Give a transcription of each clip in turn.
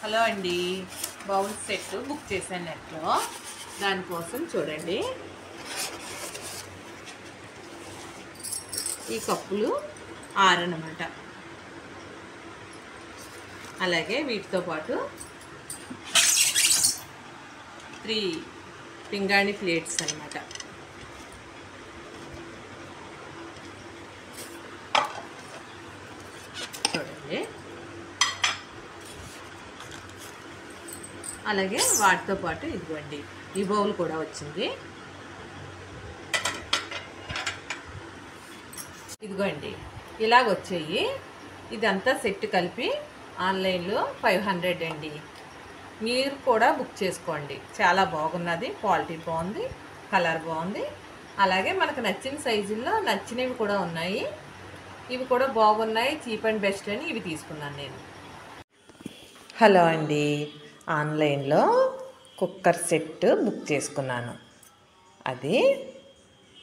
Hello అండి, bowl set book చేశాను నెట్లో. దానికోసం చూడండి, ఈ కప్పులు 6 అన్నమాట. అలాగే వీటితో పాటు 3 పింగాణి ప్లేట్స్ అన్నమాట. చూడండి, అలాగే వాటితో పాటు ఇదిగోండి ఈ బౌల్ కూడా వచ్చింది. ఇదిగోండి ఇలాగ వచ్చాయి. ఇదంతా సెట్ కలిపి ఆన్లైన్లో 500 అండి. మీరు కూడా బుక్ చేసుకోండి. చాలా బాగున్నది, క్వాలిటీ బాగుంది, కలర్ బాగుంది. అలాగే మనకు నచ్చిన సైజుల్లో నచ్చినవి కూడా ఉన్నాయి. ఇవి కూడా బాగున్నాయి, చీప్ అండ్ బెస్ట్ అని ఇవి తీసుకున్నాను నేను. హలో అండి, ఆన్లైన్లో కుక్కర్ సెట్ బుక్ చేసుకున్నాను. అది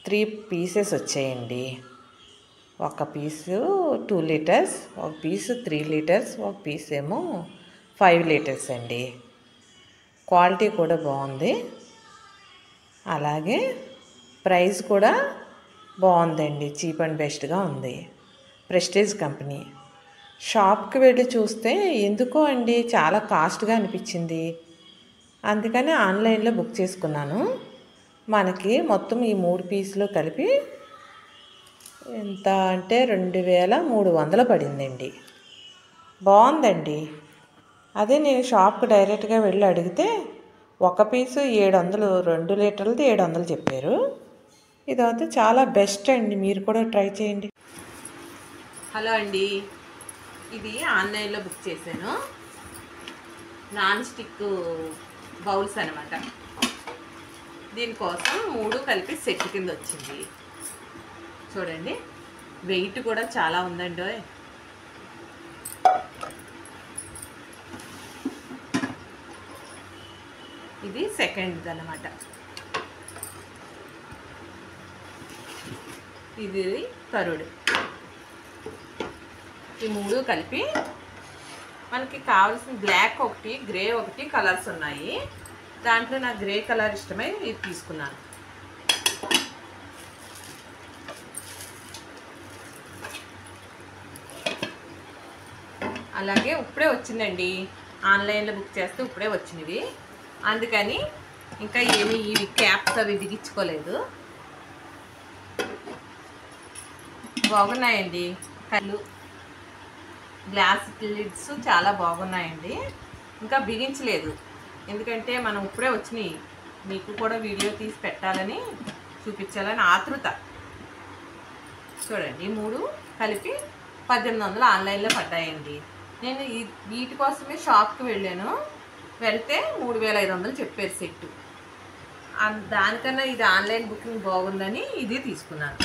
3 పీసెస్ వచ్చాయండి. ఒక పీసు 2 లీటర్స్, ఒక పీసు 3 లీటర్స్, ఒక పీస్ ఏమో 5 లీటర్స్ అండి. క్వాలిటీ కూడా బాగుంది, అలాగే ప్రైస్ కూడా బాగుందండి, చీప్ అండ్ బెస్ట్గా ఉంది. Prestige company. షాప్కి వెళ్ళి చూస్తే ఎందుకో అండి చాలా కాస్ట్గా అనిపించింది. అందుకని ఆన్లైన్లో బుక్ చేసుకున్నాను. మనకి మొత్తం ఈ 3 పీసులు కలిపి ఎంత అంటే 2300 పడిందండి. బాగుందండి. అదే నేను షాప్కి డైరెక్ట్గా వెళ్ళి అడిగితే ఒక పీసు 700, 2 లీటర్లది 700 చెప్పారు. ఇదైతే చాలా బెస్ట్ అండి, మీరు కూడా ట్రై చేయండి. హలో అండి, ఇది ఆన్లైన్లో బుక్ చేశాను. నాన్ స్టిక్ బౌల్స్ అనమాట. దీనికోసం 3 కలిపి సెట్ కింద వచ్చింది. చూడండి, వెయిట్ కూడా చాలా ఉందండి. ఇది సెకండ్ అన్నమాట. ఇది థర్డ్. ఈ 3 కలిపి మనకి కావాల్సిన బ్లాక్ ఒకటి, గ్రే ఒకటి కలర్స్ ఉన్నాయి. దాంట్లో నాకు గ్రే కలర్ ఇష్టమై ఇది తీసుకున్నాను. అలాగే ఇప్పుడే వచ్చిందండి, ఆన్లైన్లో బుక్ చేస్తే ఇప్పుడే వచ్చినవి. అందుకని ఇంకా ఏమి ఇవి క్యాప్స్ అవి బిగించుకోలేదు. బాగున్నాయండి. కళ్ళు గ్లాస్ లిడ్స్ చాలా బాగున్నాయండి. ఇంకా బిగించలేదు, ఎందుకంటే మనం ఇప్పుడే వచ్చినాయి. మీకు కూడా వీడియో తీసి పెట్టాలని, చూపించాలని ఆతృత. చూడండి, 3 కలిపి 1800 ఆన్లైన్లో పడ్డాయండి. నేను వీటి కోసమే షాప్కి వెళ్ళాను. వెళ్తే 3500 చెప్పారు సెట్టు. దానికన్నా ఇది ఆన్లైన్ బుకింగ్ బాగుందని ఇది తీసుకున్నాను.